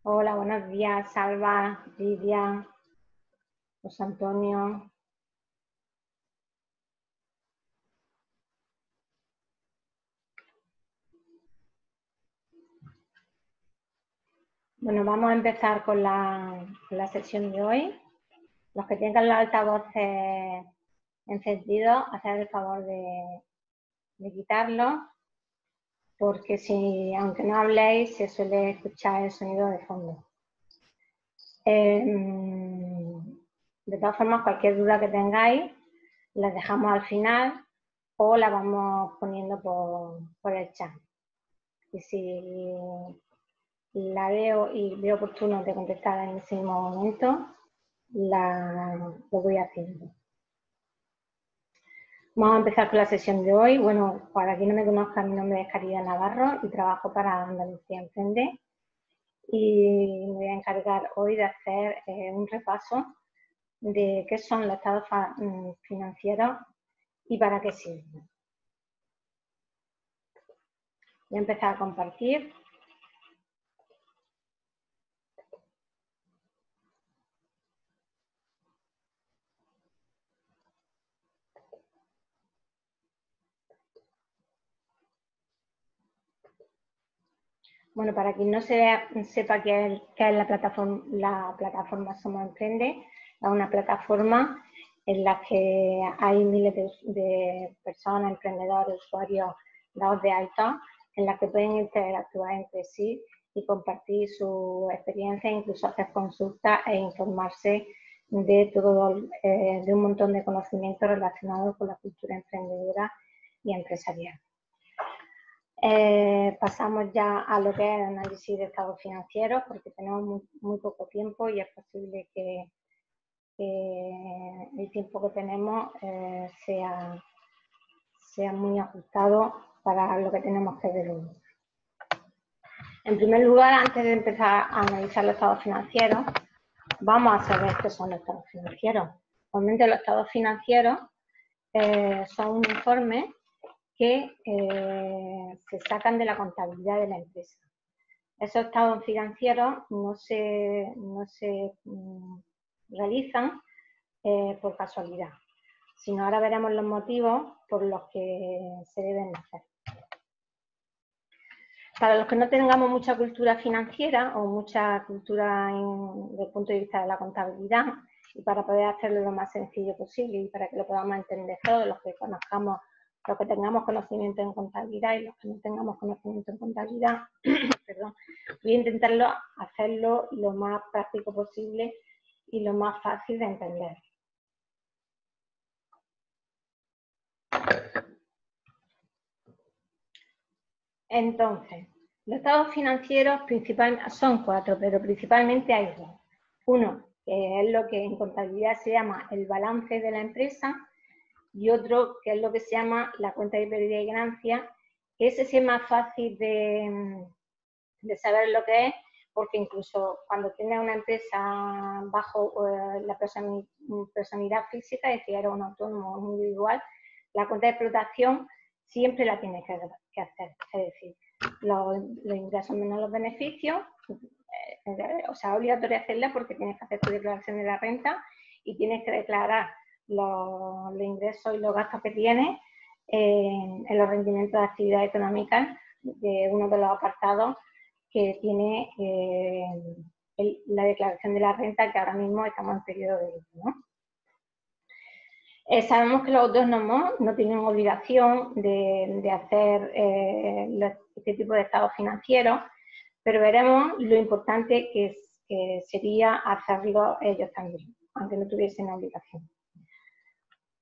Hola, buenos días, Salva, Lidia, José Antonio. Bueno, vamos a empezar con la sesión de hoy. Los que tengan los altavoces encendidos, haced el favor de quitarlos, porque si, aunque no habléis, se suele escuchar el sonido de fondo. De todas formas, cualquier duda que tengáis, la dejamos al final o la vamos poniendo por el chat. Y si la veo y veo oportuno de contestar en ese mismo momento, lo voy haciendo. Vamos a empezar con la sesión de hoy. Bueno, para quien no me conozca, mi nombre es Caridad Navarro y trabajo para Andalucía Emprende. Y me voy a encargar hoy de hacer un repaso de qué son los estados financieros y para qué sirven. Voy a empezar a compartir. Bueno, para quien no sepa qué es la plataforma Somos Emprende, es una plataforma en la que hay miles de personas, emprendedores, usuarios dados de alta, en la que pueden interactuar entre sí y compartir su experiencia, incluso hacer consultas e informarse de de un montón de conocimientos relacionados con la cultura emprendedora y empresarial. Pasamos ya a lo que es el análisis de estados financieros, porque tenemos muy poco tiempo y es posible que el tiempo que tenemos sea muy ajustado para lo que tenemos que ver hoy. En primer lugar, antes de empezar a analizar los estados financieros, vamos a saber qué son los estados financieros. Normalmente los estados financieros son un informe que se sacan de la contabilidad de la empresa. Esos estados financieros no se realizan por casualidad, sino ahora veremos los motivos por los que se deben hacer. Para los que no tengamos mucha cultura financiera o mucha cultura desde el punto de vista de la contabilidad, y para poder hacerlo lo más sencillo posible y para que lo podamos entender todos, los que conozcamos, los que tengamos conocimiento en contabilidad y los que no tengamos conocimiento en contabilidad, perdón, voy a intentarlo hacerlo lo más práctico posible y lo más fácil de entender. Entonces, los estados financieros son 4, pero principalmente hay 2. Uno, que es lo que en contabilidad se llama el balance de la empresa, y otro, que es lo que se llama la cuenta de pérdida y ganancia, que ese sí es más fácil de saber lo que es, porque incluso cuando tienes una empresa bajo la personalidad física, es decir, eres un autónomo o un individual, la cuenta de explotación siempre la tienes que hacer, es decir, los ingresos menos los beneficios, o sea, es obligatorio hacerla porque tienes que hacer tu declaración de la renta y tienes que declarar los ingresos y los gastos que tienes en los rendimientos de actividades económicas de uno de los apartados que tiene la declaración de la renta, que ahora mismo estamos en periodo de ello, ¿no? Sabemos que los autónomos no tienen obligación de hacer este tipo de estados financieros, pero veremos lo importante que sería hacerlo ellos también, aunque no tuviesen obligación.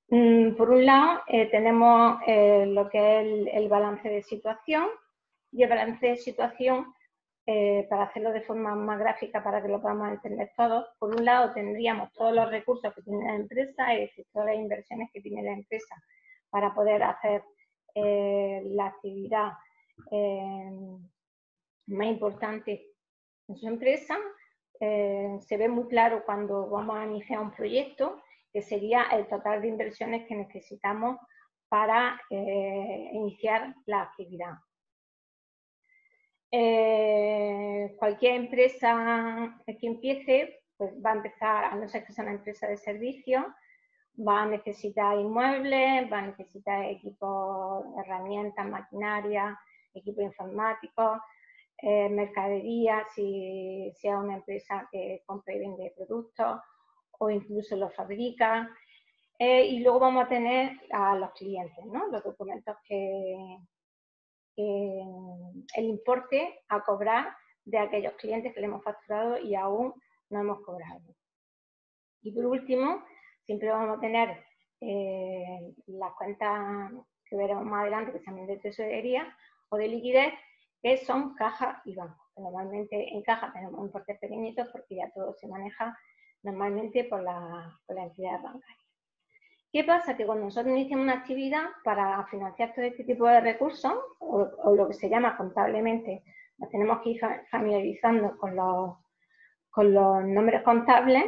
Por un lado, tenemos lo que es el balance de situación, y el balance de situación, para hacerlo de forma más gráfica para que lo podamos entender todos, por un lado tendríamos todos los recursos que tiene la empresa, es decir, todas las inversiones que tiene la empresa para poder hacer la actividad más importante en su empresa. Se ve muy claro cuando vamos a iniciar un proyecto, que sería el total de inversiones que necesitamos para iniciar la actividad. Cualquier empresa que empiece, pues va a empezar, a no ser que sea una empresa de servicios, va a necesitar inmuebles, va a necesitar equipos, herramientas, maquinaria, equipos informáticos, mercadería, si es una empresa que compra y vende productos o incluso los fabrica. Y luego vamos a tener a los clientes, ¿no? Los documentos el importe a cobrar de aquellos clientes que le hemos facturado y aún no hemos cobrado. Y por último, siempre vamos a tener las cuentas que veremos más adelante, que son de tesorería o de liquidez, que son caja y banco. Normalmente en caja tenemos importes pequeñitos porque ya todo se maneja normalmente por la entidad bancaria. ¿Qué pasa? Que cuando nosotros iniciamos una actividad para financiar todo este tipo de recursos, o lo que se llama contablemente, nos tenemos que ir familiarizando con los nombres contables,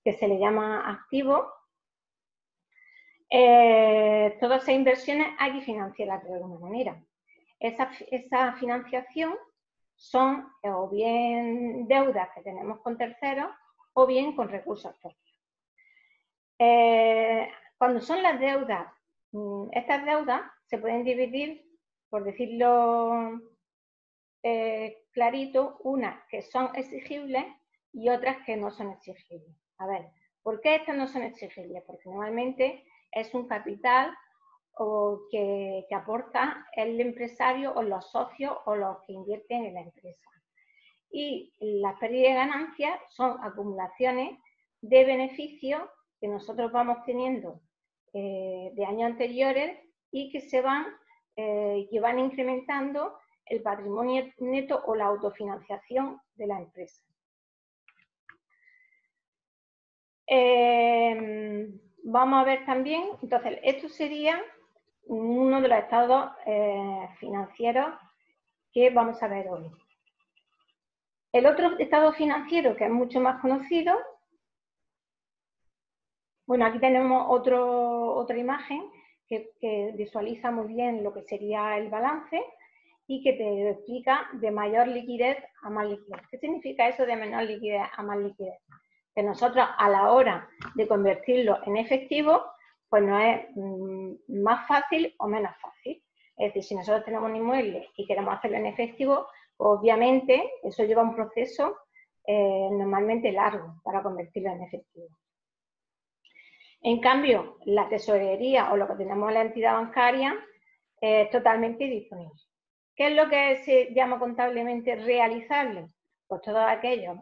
que se le llama activos. Todas esas inversiones hay que financiarlas de alguna manera. Esa financiación son o bien deudas que tenemos con terceros o bien con recursos propios. Cuando son las deudas, estas deudas se pueden dividir, por decirlo clarito, unas que son exigibles y otras que no son exigibles. A ver, ¿por qué estas no son exigibles? Porque normalmente es un capital que aporta el empresario o los socios o los que invierten en la empresa. Y las pérdidas y ganancias son acumulaciones de beneficios que nosotros vamos teniendo de años anteriores y que van incrementando el patrimonio neto o la autofinanciación de la empresa. Vamos a ver también, entonces, esto sería uno de los estados financieros que vamos a ver hoy. El otro estado financiero, que es mucho más conocido, bueno, aquí tenemos otra imagen que visualiza muy bien lo que sería el balance y que te explica de mayor liquidez a más liquidez. ¿Qué significa eso de menor liquidez a más liquidez? Que nosotros a la hora de convertirlo en efectivo, pues no es más fácil o menos fácil. Es decir, si nosotros tenemos un inmueble y queremos hacerlo en efectivo, obviamente eso lleva un proceso normalmente largo para convertirlo en efectivo. En cambio, la tesorería o lo que tenemos en la entidad bancaria es totalmente disponible. ¿Qué es lo que se llama contablemente realizable? Pues todos aquellos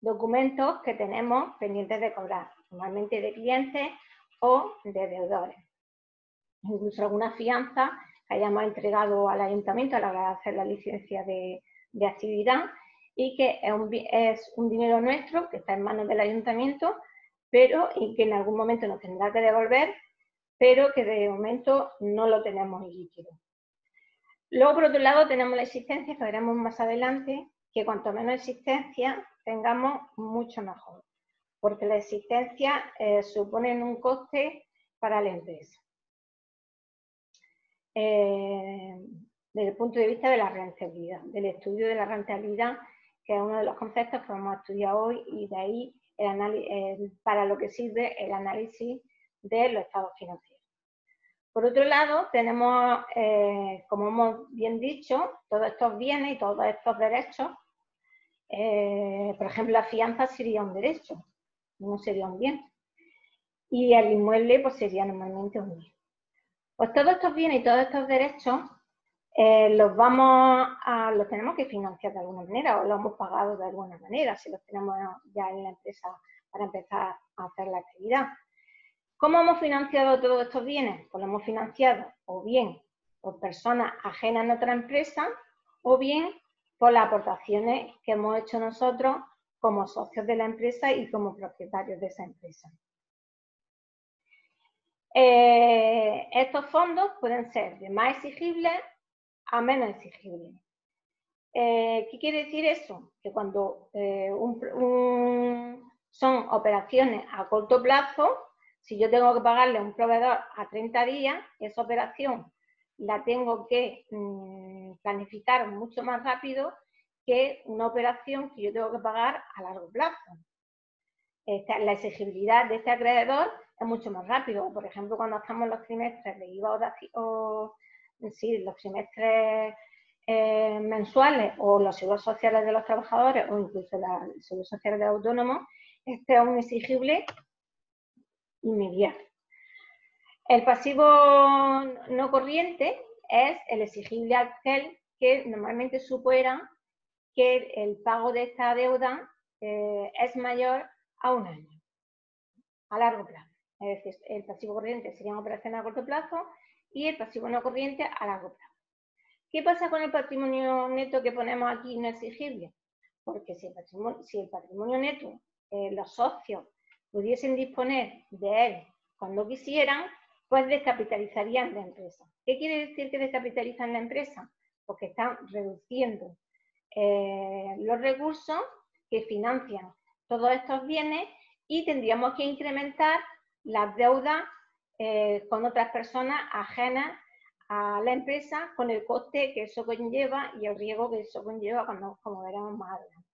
documentos que tenemos pendientes de cobrar, normalmente de clientes o de deudores. Incluso alguna fianza que hayamos entregado al ayuntamiento a la hora de hacer la licencia de actividad y que es un dinero nuestro que está en manos del ayuntamiento, pero y que en algún momento nos tendrá que devolver, pero que de momento no lo tenemos líquido. Luego, por otro lado, tenemos la existencia, que veremos más adelante, que cuanto menos existencia tengamos, mucho mejor, porque la existencia supone un coste para la empresa. Desde el punto de vista de la rentabilidad, del estudio de la rentabilidad, que es uno de los conceptos que vamos a estudiar hoy, y de ahí para lo que sirve el análisis de los estados financieros. Por otro lado, tenemos, como hemos bien dicho, todos estos bienes y todos estos derechos. Por ejemplo, la fianza sería un derecho, no sería un bien. Y el inmueble pues, sería normalmente un bien. Pues todos estos bienes y todos estos derechos los tenemos que financiar de alguna manera o los hemos pagado de alguna manera, si los tenemos ya en la empresa para empezar a hacer la actividad. ¿Cómo hemos financiado todos estos bienes? Pues lo hemos financiado o bien por personas ajenas a nuestra empresa o bien por las aportaciones que hemos hecho nosotros como socios de la empresa y como propietarios de esa empresa. Estos fondos pueden ser de más exigibles a menos exigibles. ¿Qué quiere decir eso? Que cuando son operaciones a corto plazo, si yo tengo que pagarle a un proveedor a 30 días, esa operación la tengo que planificar mucho más rápido que una operación que yo tengo que pagar a largo plazo. La exigibilidad de este acreedor es mucho más rápido. Por ejemplo, cuando hacemos los trimestres de IVA los trimestres mensuales o los seguros sociales de los trabajadores o incluso los seguros sociales de autónomos, este es un exigible inmediato. El pasivo no corriente es el exigible aquel que normalmente supera que el pago de esta deuda es mayor a un año, a largo plazo. Es decir, el pasivo corriente serían operaciones a corto plazo y el pasivo no corriente a largo plazo. ¿Qué pasa con el patrimonio neto que ponemos aquí no exigible? Porque si el patrimonio neto, los socios pudiesen disponer de él cuando quisieran, pues descapitalizarían la empresa. ¿Qué quiere decir que descapitalizan la empresa? Porque están reduciendo los recursos que financian todos estos bienes y tendríamos que incrementar las deudas con otras personas ajenas a la empresa, con el coste que eso conlleva y el riesgo que eso conlleva, como veremos más adelante.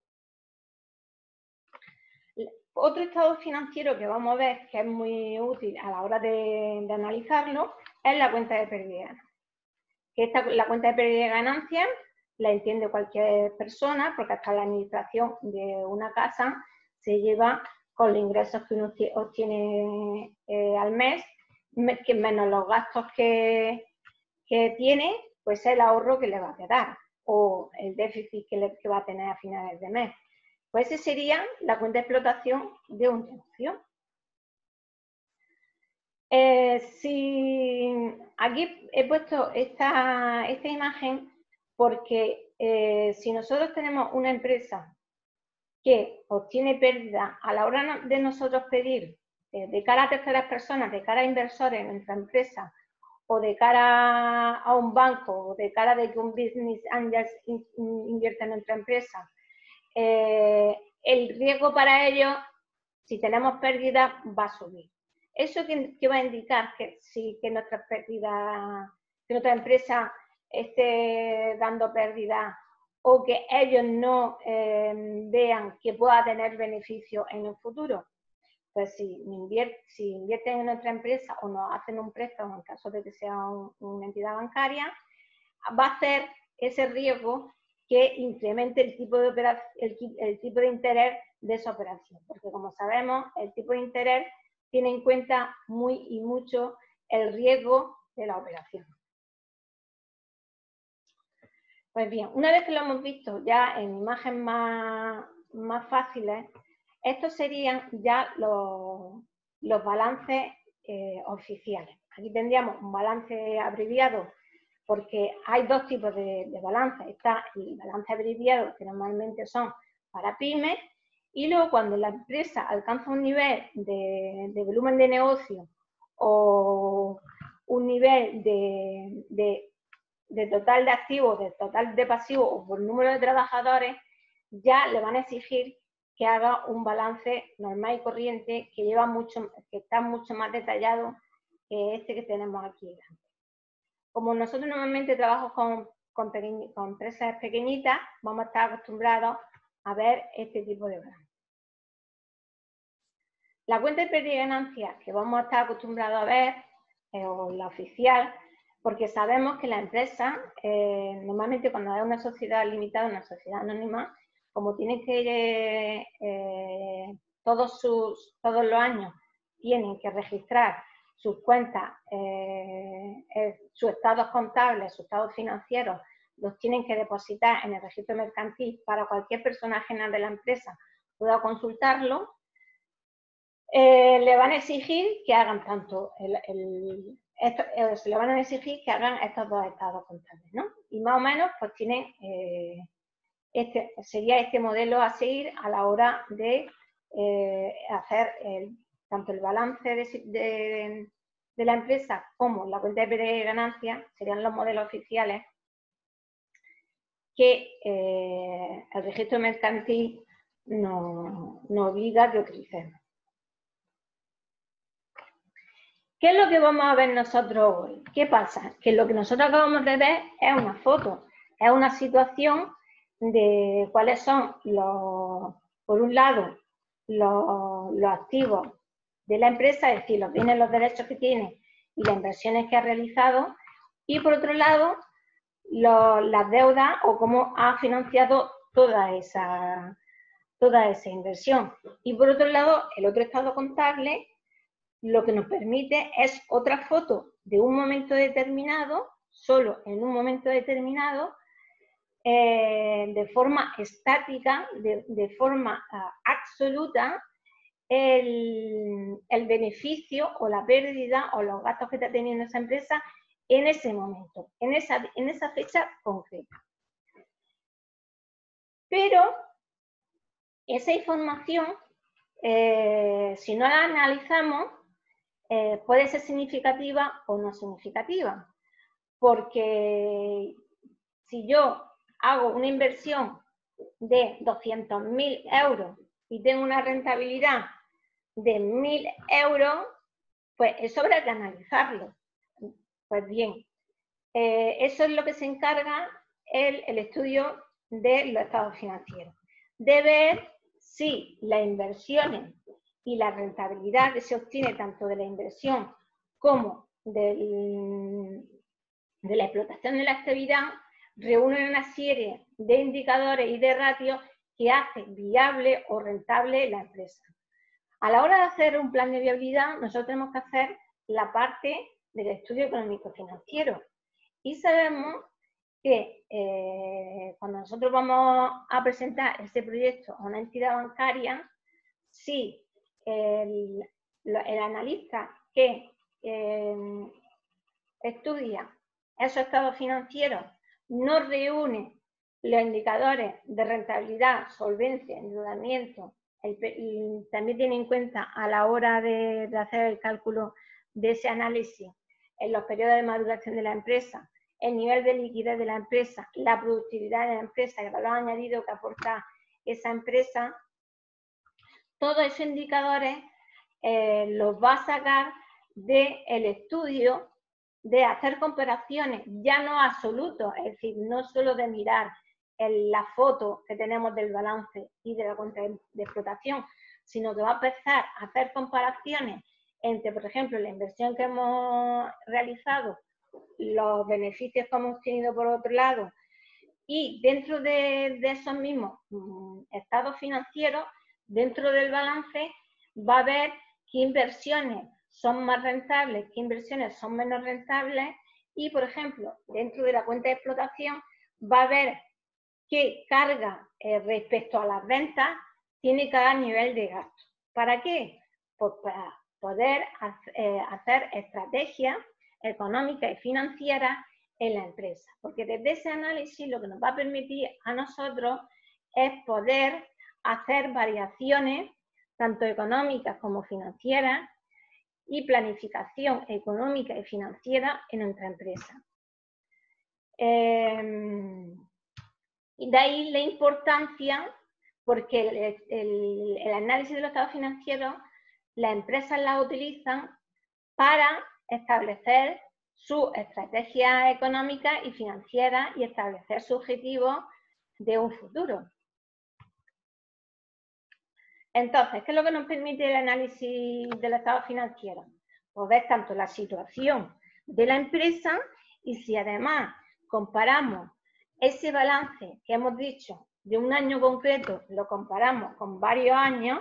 Otro estado financiero que vamos a ver que es muy útil a la hora de analizarlo es la cuenta de pérdida y ganancia. La cuenta de pérdida y ganancia la entiende cualquier persona, porque hasta la administración de una casa se lleva con los ingresos que uno obtiene al mes, que menos los gastos que tiene, pues el ahorro que le va a quedar o el déficit que va a tener a finales de mes. Pues esa sería la cuenta de explotación de un negocio. Aquí he puesto esta imagen porque si nosotros tenemos una empresa que obtiene pérdida a la hora de nosotros pedir de cara a terceras personas, de cara a inversores en nuestra empresa o de cara a un banco o de cara de que un business angel invierte en nuestra empresa, el riesgo para ellos, si tenemos pérdida, va a subir. ¿Eso qué va a indicar? Que nuestra pérdida, que nuestra empresa esté dando pérdida o que ellos no vean que pueda tener beneficio en el futuro. Pues si invierten en nuestra empresa o nos hacen un préstamo, en caso de que sea una entidad bancaria, va a ser ese riesgo que incremente el tipo de interés de esa operación. Porque como sabemos, el tipo de interés tiene en cuenta muy y mucho el riesgo de la operación. Pues bien, una vez que lo hemos visto ya en imágenes más fáciles, estos serían ya los balances oficiales. Aquí tendríamos un balance abreviado porque hay dos tipos de balance. Está el balance abreviado, que normalmente son para pymes, y luego cuando la empresa alcanza un nivel de volumen de negocio o un nivel de total de activos, de total de pasivos o por número de trabajadores, ya le van a exigir que haga un balance normal y corriente que está mucho más detallado que este que tenemos aquí. Como nosotros normalmente trabajamos con empresas pequeñitas, vamos a estar acostumbrados a ver este tipo de balance. La cuenta de pérdida y ganancias que vamos a estar acostumbrados a ver, o la oficial, porque sabemos que la empresa, normalmente cuando es una sociedad limitada, una sociedad anónima, como tienen que todos los años tienen que registrar sus cuentas, sus estados contables, sus estados financieros, los tienen que depositar en el registro mercantil para cualquier persona ajena de la empresa pueda consultarlo. Le van a exigir que hagan tanto se le van a exigir que hagan estos dos estados contables, ¿no? Y más o menos pues tienen sería este modelo a seguir a la hora de hacer tanto el balance de la empresa como la cuenta de pérdida y ganancias, serían los modelos oficiales que el registro mercantil nos obliga a que utilicemos. ¿Qué es lo que vamos a ver nosotros hoy? ¿Qué pasa? Que lo que nosotros acabamos de ver es una foto, es una situación de cuáles son por un lado, los activos de la empresa, es decir, los bienes, los derechos que tiene y las inversiones que ha realizado, y por otro lado, las deudas o cómo ha financiado toda esa inversión. Y por otro lado, el otro estado contable lo que nos permite es otra foto de un momento determinado, solo en un momento determinado, de forma estática, de forma absoluta, el beneficio o la pérdida o los gastos que está teniendo esa empresa en ese momento, en esa fecha concreta. Pero esa información, si no la analizamos, puede ser significativa o no significativa, porque si yo hago una inversión de 200.000 euros y tengo una rentabilidad de 1.000 euros, pues eso habrá que analizarlo. Pues bien, eso es lo que se encarga el estudio de los estados financieros, de ver si las inversiones y la rentabilidad que se obtiene tanto de la inversión como de la explotación de la actividad reúnen una serie de indicadores y de ratios que hacen viable o rentable la empresa. A la hora de hacer un plan de viabilidad, nosotros tenemos que hacer la parte del estudio económico-financiero. Y sabemos que cuando nosotros vamos a presentar este proyecto a una entidad bancaria, si el analista que estudia esos estados financieros no reúne los indicadores de rentabilidad, solvencia, endeudamiento, también tiene en cuenta a la hora de hacer el cálculo de ese análisis en los periodos de maduración de la empresa, el nivel de liquidez de la empresa, la productividad de la empresa, el valor añadido que aporta esa empresa, todos esos indicadores los va a sacar del estudio de hacer comparaciones, ya no absolutos, es decir, no solo de mirar la foto que tenemos del balance y de la cuenta de explotación, sino que va a empezar a hacer comparaciones entre, por ejemplo, la inversión que hemos realizado, los beneficios que hemos tenido por otro lado, y dentro de esos mismos estados financieros, dentro del balance, va a ver qué inversiones son más rentables, qué inversiones son menos rentables y, por ejemplo, dentro de la cuenta de explotación va a ver qué carga respecto a las ventas tiene cada nivel de gasto. ¿Para qué? Pues para poder hacer estrategias económicas y financieras en la empresa, porque desde ese análisis lo que nos va a permitir a nosotros es poder hacer variaciones tanto económicas como financieras y planificación económica y financiera en nuestra empresa. Y de ahí la importancia, porque el análisis de los estados financieros, las empresas la utilizan para establecer sus estrategias económicas y financieras y establecer sus objetivos de un futuro. Entonces, ¿qué es lo que nos permite el análisis del estado financiero? Pues ver tanto la situación de la empresa y si además comparamos ese balance que hemos dicho de un año concreto, lo comparamos con varios años,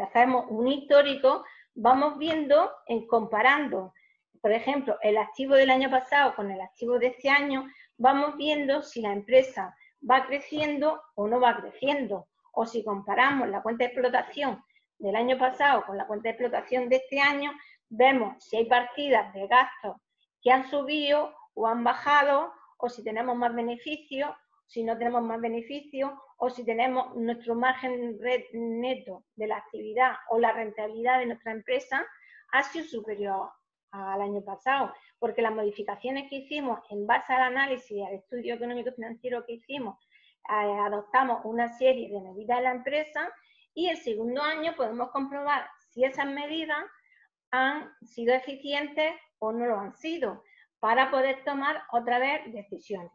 hacemos un histórico, vamos viendo, comparando, por ejemplo, el activo del año pasado con el activo de este año, vamos viendo si la empresa va creciendo o no va creciendo. O si comparamos la cuenta de explotación del año pasado con la cuenta de explotación de este año, vemos si hay partidas de gastos que han subido o han bajado, o si tenemos más beneficios, si no tenemos más beneficios, o si tenemos nuestro margen neto de la actividad o la rentabilidad de nuestra empresa ha sido superior al año pasado, porque las modificaciones que hicimos en base al análisis y al estudio económico financiero que hicimos, adoptamos una serie de medidas de la empresa y el segundo año podemos comprobar si esas medidas han sido eficientes o no lo han sido, para poder tomar otra vez decisiones.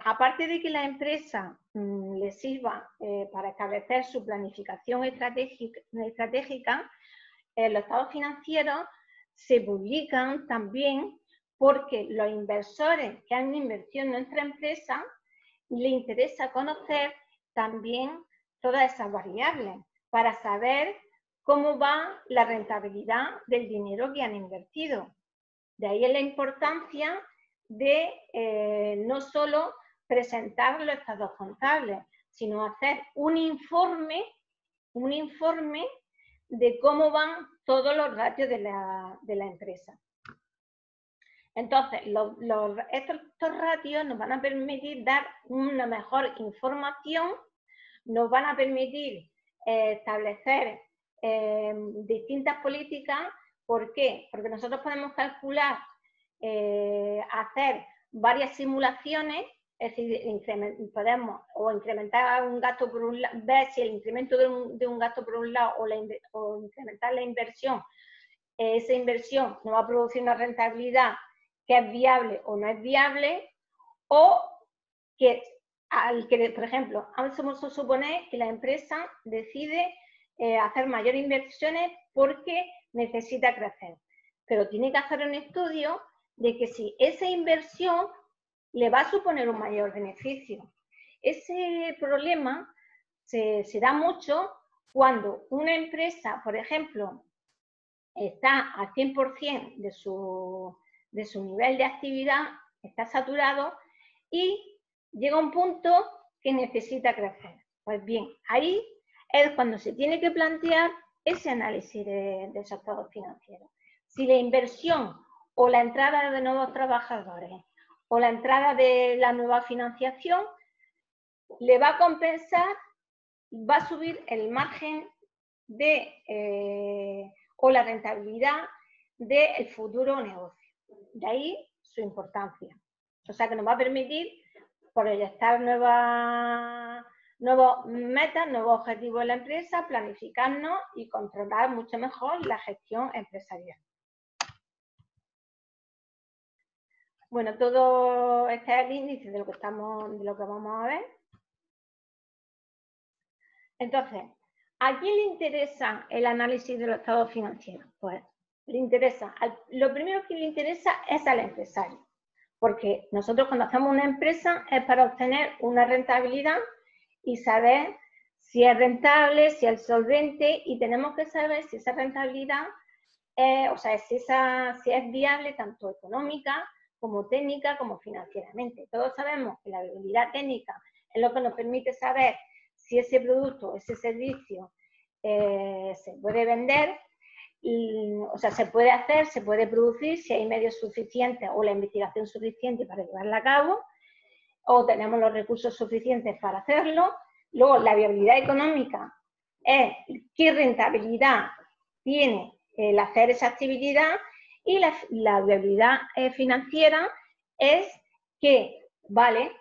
Aparte de que la empresa le sirva para establecer su planificación estratégica, los estados financieros se publican también porque los inversores que han invertido en nuestra empresa les interesa conocer también todas esas variables para saber cómo va la rentabilidad del dinero que han invertido. De ahí la importancia de no solo presentar los estados contables, sino hacer un informe de cómo van todos los ratios de la empresa. Entonces, estos ratios nos van a permitir dar una mejor información, nos van a permitir establecer distintas políticas. ¿Por qué? Porque nosotros podemos calcular, hacer varias simulaciones, es decir, podemos incrementar un gasto por un lado, ver si el incremento de un gasto por un lado o incrementar la inversión, esa inversión nos va a producir una rentabilidad que es viable o no es viable, o que, por ejemplo, vamos a suponer que la empresa decide hacer mayores inversiones porque necesita crecer, pero tiene que hacer un estudio de que si esa inversión le va a suponer un mayor beneficio. Ese problema se da mucho cuando una empresa, por ejemplo, está al 100% de su nivel de actividad, está saturado y llega un punto que necesita crecer. Pues bien, ahí es cuando se tiene que plantear ese análisis de esos estados financieros. Si la inversión o la entrada de nuevos trabajadores o la entrada de la nueva financiación le va a compensar, va a subir el margen o la rentabilidad del futuro negocio. De ahí su importancia. O sea que nos va a permitir proyectar nuevas metas, nuevos objetivos de la empresa, planificarnos y controlar mucho mejor la gestión empresarial. Bueno, todo este es el índice de lo que vamos a ver. Entonces, ¿a quién le interesa el análisis de los estados financieros? Pues le interesa, lo primero que le interesa es al empresario, porque nosotros cuando hacemos una empresa es para obtener una rentabilidad y saber si es rentable, si es solvente, y tenemos que saber si esa rentabilidad, si es viable tanto económica como técnica como financieramente. Todos sabemos que la viabilidad técnica es lo que nos permite saber si ese producto, ese servicio se puede vender, se puede hacer, se puede producir, si hay medios suficientes o la investigación suficiente para llevarla a cabo, o tenemos los recursos suficientes para hacerlo. Luego, la viabilidad económica es qué rentabilidad tiene el hacer esa actividad, y la viabilidad financiera es que, vale,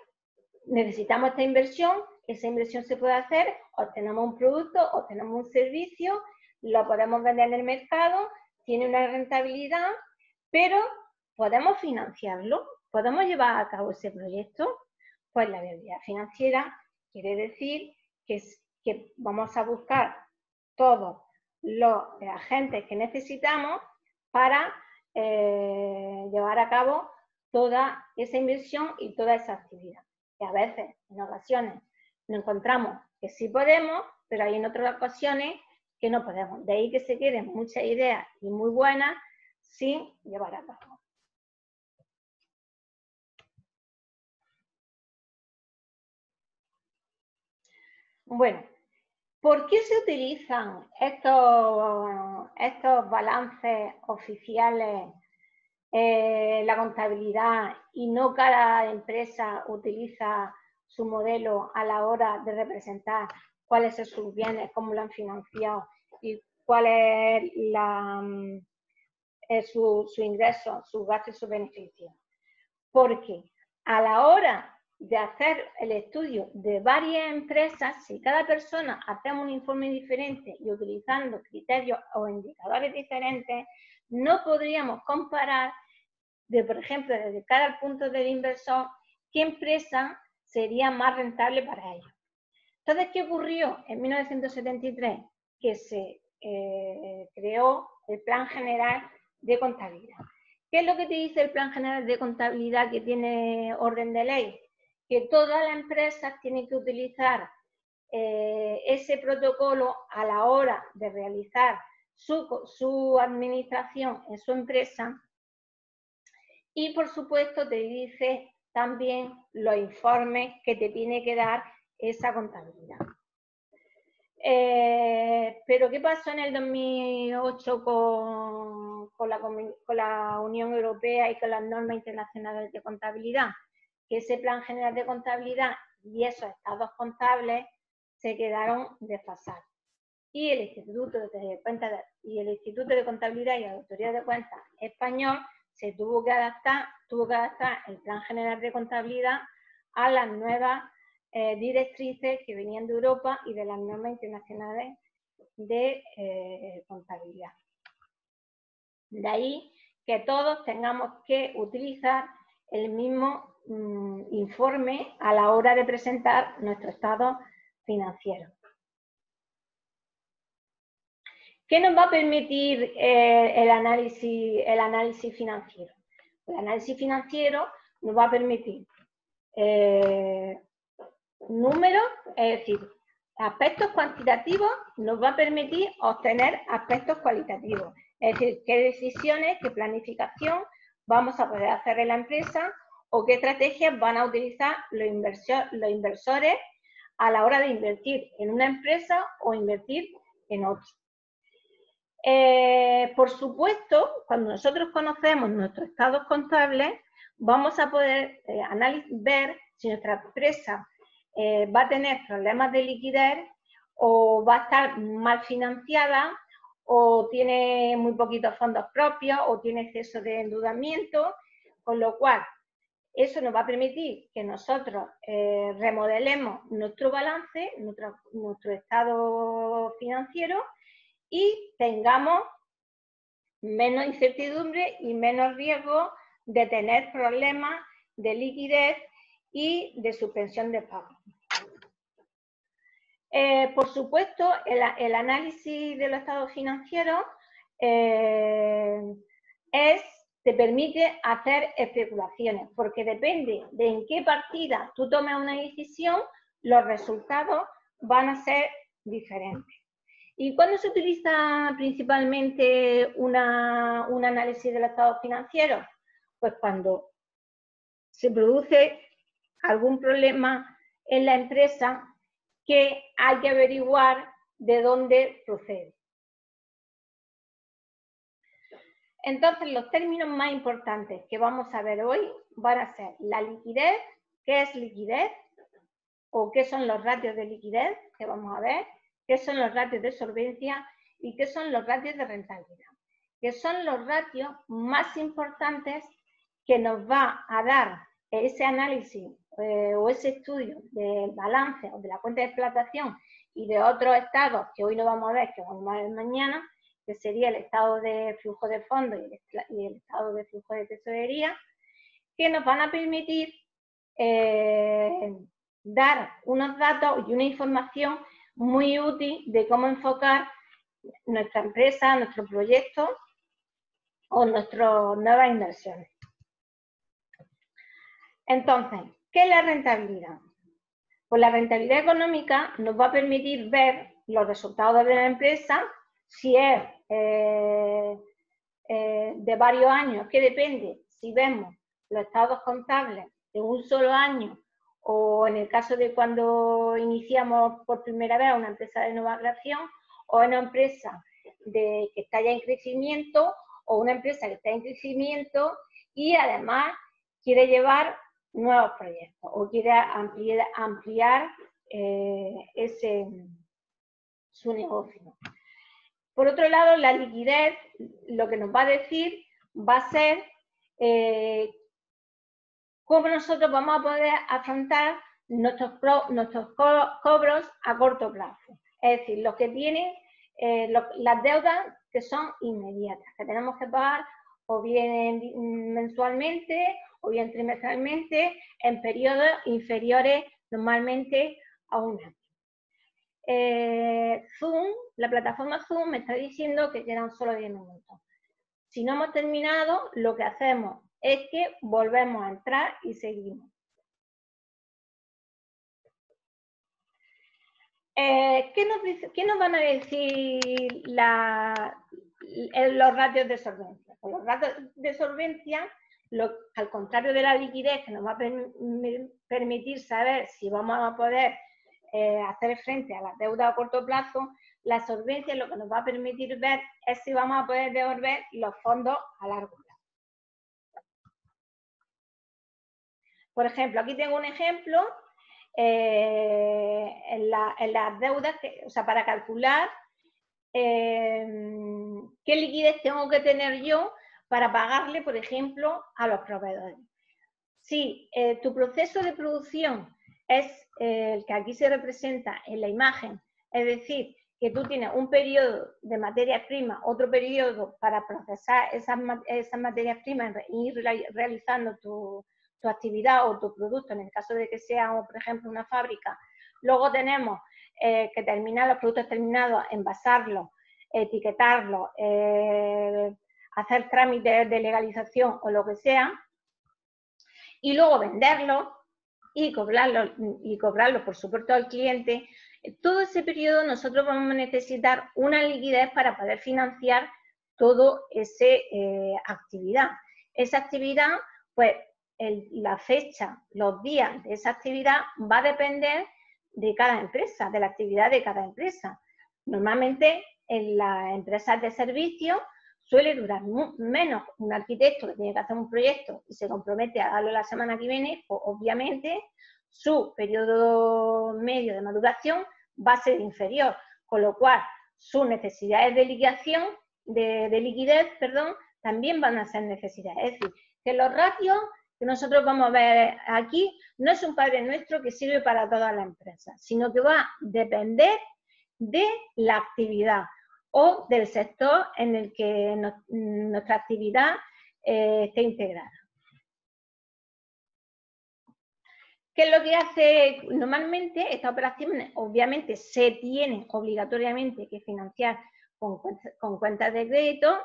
necesitamos esta inversión, esa inversión se puede hacer, obtenemos un producto, obtenemos un servicio, lo podemos vender en el mercado, tiene una rentabilidad, pero ¿podemos financiarlo? ¿Podemos llevar a cabo ese proyecto? Pues la viabilidad financiera quiere decir que vamos a buscar todos los agentes que necesitamos para llevar a cabo toda esa inversión y toda esa actividad. Que a veces, en ocasiones, nos encontramos que sí podemos, pero hay en otras ocasiones que no podemos. De ahí que se queden muchas ideas y muy buenas sin llevar a cabo. Bueno, ¿por qué se utilizan estos balances oficiales, la contabilidad, y no cada empresa utiliza su modelo a la hora de representar cuáles son sus bienes, cómo lo han financiado y cuál es su ingreso, sus gastos y sus beneficios? Porque a la hora de hacer el estudio de varias empresas, si cada persona hacemos un informe diferente y utilizando criterios o indicadores diferentes, no podríamos comparar, por ejemplo, desde cada punto del inversor, qué empresa sería más rentable para ellos. Entonces, ¿qué ocurrió en 1973? Que se creó el Plan General de Contabilidad. ¿Qué es lo que te dice el Plan General de Contabilidad que tiene orden de ley? Que todas las empresas tienen que utilizar ese protocolo a la hora de realizar su administración en su empresa, y por supuesto te dice también los informes que te tiene que dar esa contabilidad. Pero ¿qué pasó en el 2008 con la Unión Europea y con las normas internacionales de contabilidad? Que ese Plan General de Contabilidad y esos estados contables se quedaron desfasados. Y el Instituto de Contabilidad y Auditoría de Cuentas español se tuvo que adaptar el Plan General de Contabilidad a las nuevas directrices que venían de Europa y de las normas internacionales de contabilidad. De ahí que todos tengamos que utilizar el mismo informe a la hora de presentar nuestro estado financiero. ¿Qué nos va a permitir el análisis financiero? El análisis financiero nos va a permitir números, es decir, aspectos cuantitativos, nos va a permitir obtener aspectos cualitativos. Es decir, qué decisiones, qué planificación vamos a poder hacer en la empresa o qué estrategias van a utilizar los inversores a la hora de invertir en una empresa o invertir en otra. Por supuesto, cuando nosotros conocemos nuestros estados contables, vamos a poder ver si nuestra empresa va a tener problemas de liquidez o va a estar mal financiada o tiene muy poquitos fondos propios o tiene exceso de endeudamiento, con lo cual eso nos va a permitir que nosotros remodelemos nuestro balance, nuestro estado financiero y tengamos menos incertidumbre y menos riesgo de tener problemas de liquidez y de suspensión de pago. Por supuesto, el análisis de los estados financieros te permite hacer especulaciones, porque depende de en qué partida tú tomes una decisión, los resultados van a ser diferentes. ¿Y cuándo se utiliza principalmente un análisis de los estados financieros? Pues cuando se produce algún problema en la empresa que hay que averiguar de dónde procede. Entonces, los términos más importantes que vamos a ver hoy van a ser la liquidez, qué es liquidez o qué son los ratios de liquidez, que vamos a ver, qué son los ratios de solvencia y qué son los ratios de rentabilidad, que son los ratios más importantes que nos va a dar ese análisis o ese estudio del balance o de la cuenta de explotación y de otros estados que hoy no vamos a ver, que vamos a ver mañana, que sería el estado de flujo de fondos y el estado de flujo de tesorería, que nos van a permitir dar unos datos y una información muy útil de cómo enfocar nuestra empresa, nuestro proyecto o nuestras nuevas inversiones. Entonces, ¿qué es la rentabilidad? Pues la rentabilidad económica nos va a permitir ver los resultados de la empresa, si es de varios años, que depende si vemos los estados contables de un solo año o en el caso de cuando iniciamos por primera vez una empresa de nueva creación o una empresa que está ya en crecimiento o una empresa que está en crecimiento y además quiere llevar nuevos proyectos o quiere ampliar su negocio. Por otro lado, la liquidez lo que nos va a decir va a ser cómo nosotros vamos a poder afrontar nuestros cobros a corto plazo. Es decir, los que tienen las deudas que son inmediatas, que tenemos que pagar o bien mensualmente o bien trimestralmente en periodos inferiores normalmente a un año. Zoom, la plataforma Zoom me está diciendo que quedan solo 10 minutos. Si no hemos terminado, lo que hacemos es que volvemos a entrar y seguimos. ¿Qué nos van a decir los ratios de solvencia? Pues los ratios de solvencia, al contrario de la liquidez, que nos va a permitir saber si vamos a poder hacer frente a las deudas a corto plazo, la solvencia lo que nos va a permitir ver es si vamos a poder devolver los fondos a largo plazo. Por ejemplo, aquí tengo un ejemplo en las deudas, para calcular qué liquidez tengo que tener yo para pagarle, por ejemplo, a los proveedores. Si tu proceso de producción es el que aquí se representa en la imagen, es decir, que tú tienes un periodo de materias primas, otro periodo para procesar esas materias primas y ir realizando tu actividad o tu producto, en el caso de que sea, por ejemplo, una fábrica. Luego tenemos que terminar los productos terminados, envasarlos, etiquetarlos, hacer trámites de legalización o lo que sea, y luego venderlos y cobrarlo, por supuesto, al cliente. Todo ese periodo nosotros vamos a necesitar una liquidez para poder financiar toda esa actividad. Esa actividad, pues la fecha, los días de esa actividad va a depender de cada empresa, de la actividad de cada empresa. Normalmente en las empresas de servicios suele durar menos. Un arquitecto que tiene que hacer un proyecto y se compromete a darlo la semana que viene, pues obviamente su periodo medio de maduración va a ser inferior, con lo cual sus necesidades de liquidez, también van a ser necesidades. Es decir, que los ratios que nosotros vamos a ver aquí no es un Padre Nuestro que sirve para todas las empresas, sino que va a depender de la actividad o del sector en el que nuestra actividad esté integrada. ¿Qué es lo que hace normalmente? Estas operaciones obviamente se tienen obligatoriamente que financiar con cuentas de crédito,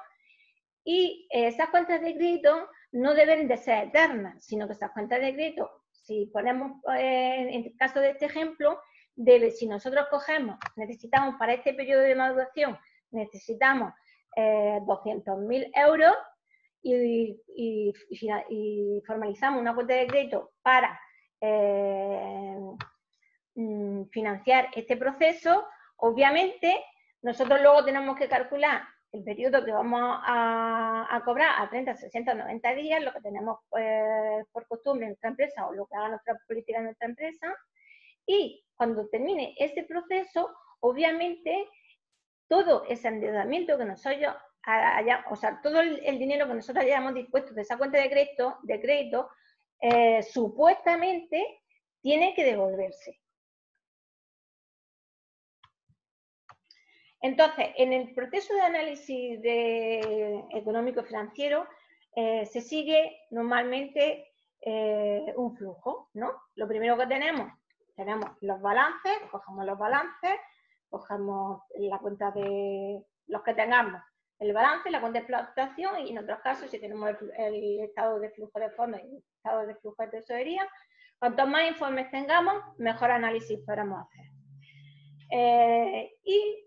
y esas cuentas de crédito no deben de ser eternas, sino que esas cuentas de crédito, si ponemos en el caso de este ejemplo, si nosotros necesitamos para este periodo de maduración, necesitamos 200.000 euros y formalizamos una cuenta de crédito para financiar este proceso, obviamente nosotros luego tenemos que calcular el periodo que vamos a cobrar a 30, 60, 90 días, lo que tenemos por costumbre en nuestra empresa o lo que haga nuestra política en nuestra empresa, y cuando termine ese proceso, obviamente todo ese endeudamiento que nosotros todo el dinero que nosotros hayamos dispuesto de esa cuenta de crédito supuestamente tiene que devolverse. Entonces, en el proceso de análisis económico-financiero se sigue normalmente un flujo, ¿no? Lo primero que tenemos los balances, cogemos los balances, cogemos la cuenta de los que tengamos, el balance, la cuenta de explotación, y en otros casos, si tenemos el estado de flujo de fondos y el estado de flujo de tesorería, cuantos más informes tengamos, mejor análisis podremos hacer. Y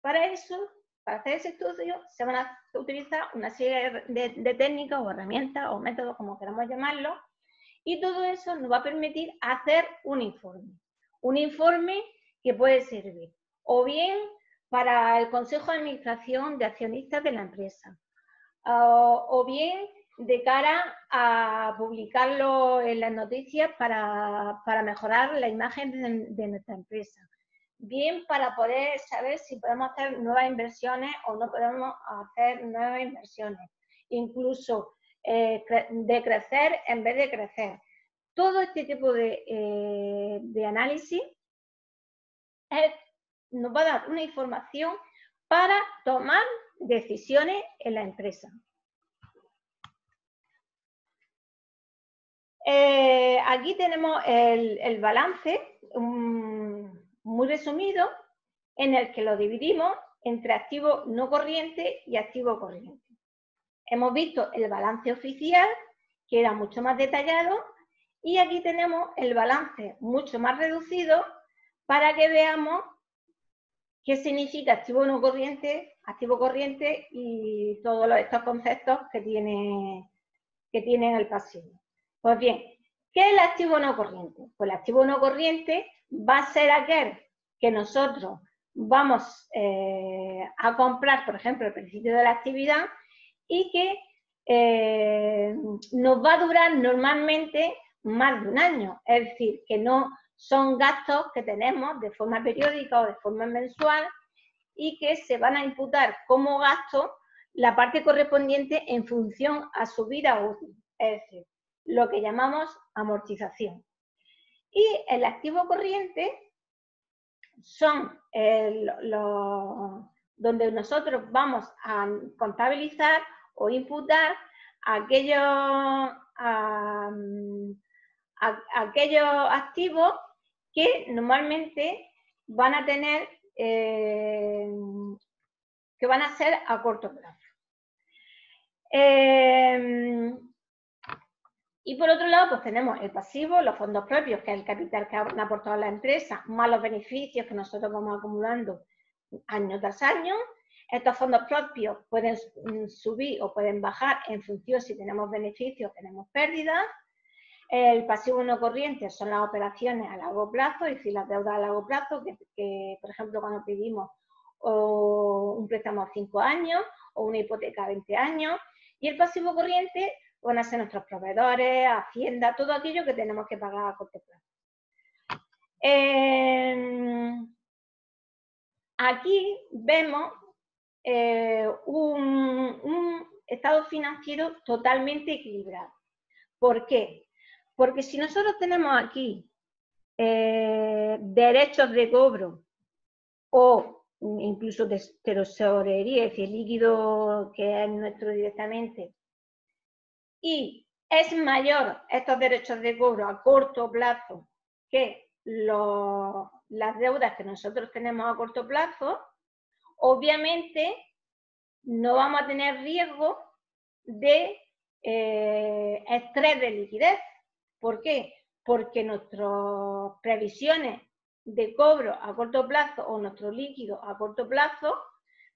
para eso, para hacer ese estudio, se van a utilizar una serie de técnicas o herramientas o métodos, como queramos llamarlo, y todo eso nos va a permitir hacer un informe que puede servir o bien para el Consejo de Administración de Accionistas de la empresa, o bien de cara a publicarlo en las noticias para mejorar la imagen de nuestra empresa, bien para poder saber si podemos hacer nuevas inversiones o no podemos hacer nuevas inversiones, incluso de crecer en vez de crecer, todo este tipo de análisis nos va a dar una información para tomar decisiones en la empresa. Aquí tenemos el balance muy resumido, en el que lo dividimos entre activo no corriente y activo corriente. Hemos visto el balance oficial, que era mucho más detallado, y aquí tenemos el balance mucho más reducido para que veamos qué significa activo no corriente, activo corriente y todos estos conceptos que tiene el pasivo. Pues bien, ¿qué es el activo no corriente? Pues el activo no corriente va a ser aquel que nosotros vamos a comprar, por ejemplo, al principio de la actividad y que nos va a durar normalmente más de un año. Es decir, que no son gastos que tenemos de forma periódica o de forma mensual y que se van a imputar como gasto la parte correspondiente en función a su vida útil. Es decir, lo que llamamos amortización. Y el activo corriente son donde nosotros vamos a contabilizar o imputar aquellos activos que normalmente van a tener, que van a ser a corto plazo. Y por otro lado, pues tenemos el pasivo, los fondos propios, que es el capital que han aportado la empresa, más los beneficios que nosotros vamos acumulando año tras año. Estos fondos propios pueden subir o pueden bajar en función si tenemos beneficios o tenemos pérdidas. El pasivo no corriente son las operaciones a largo plazo, es decir, las deudas a largo plazo, que por ejemplo, cuando pedimos un préstamo a 5 años o una hipoteca a 20 años. Y el pasivo corriente van a ser nuestros proveedores, Hacienda, todo aquello que tenemos que pagar a corto plazo. Aquí vemos un estado financiero totalmente equilibrado. ¿Por qué? Porque si nosotros tenemos aquí derechos de cobro o incluso de tesorería, es decir, líquido que es nuestro directamente, y es mayor estos derechos de cobro a corto plazo que las deudas que nosotros tenemos a corto plazo, obviamente no vamos a tener riesgo de estrés de liquidez. ¿Por qué? Porque nuestras previsiones de cobro a corto plazo o nuestro líquido a corto plazo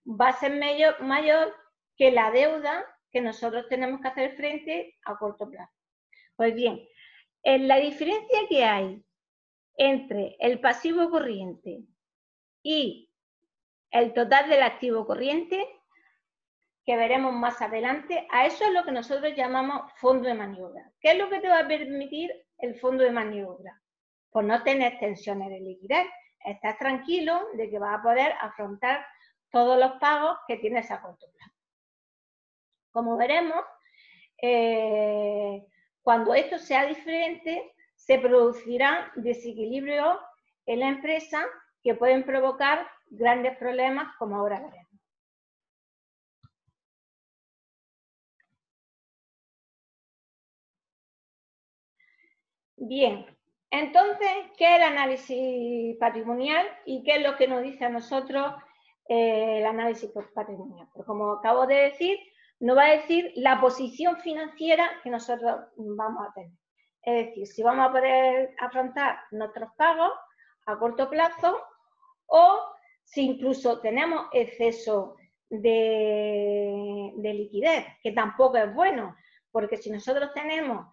va a ser mayor que la deuda que nosotros tenemos que hacer frente a corto plazo. Pues bien, la diferencia que hay entre el pasivo corriente y el total del activo corriente, que veremos más adelante, a eso es lo que nosotros llamamos fondo de maniobra. ¿Qué es lo que te va a permitir el fondo de maniobra? Pues no tener tensiones de liquidez. Estás tranquilo de que vas a poder afrontar todos los pagos que tienes a corto plazo. Como veremos, cuando esto sea diferente, se producirán desequilibrios en la empresa que pueden provocar grandes problemas, como ahora veremos. Bien, entonces, ¿qué es el análisis patrimonial y qué es lo que nos dice a nosotros el análisis patrimonial? Pues como acabo de decir, nos va a decir la posición financiera que nosotros vamos a tener. Es decir, si vamos a poder afrontar nuestros pagos a corto plazo o si incluso tenemos exceso de liquidez, que tampoco es bueno, porque si nosotros tenemos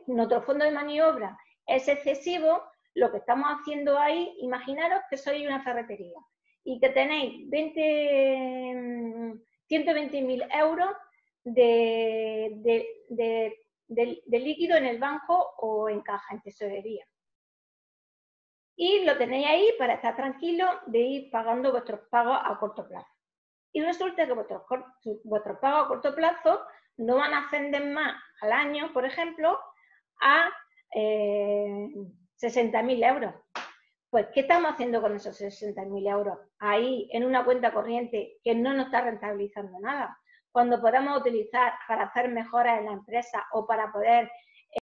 nuestro fondo de maniobra es excesivo, lo que estamos haciendo ahí, imaginaros que sois una ferretería y que tenéis 120.000 euros de líquido en el banco o en caja, en tesorería. Y lo tenéis ahí para estar tranquilos de ir pagando vuestros pagos a corto plazo. Y resulta que vuestros pagos a corto plazo no van a ascender más al año, por ejemplo, a 60.000 euros. Pues, ¿qué estamos haciendo con esos 60.000 euros? Ahí, en una cuenta corriente que no nos está rentabilizando nada. Cuando podamos utilizar para hacer mejoras en la empresa o para poder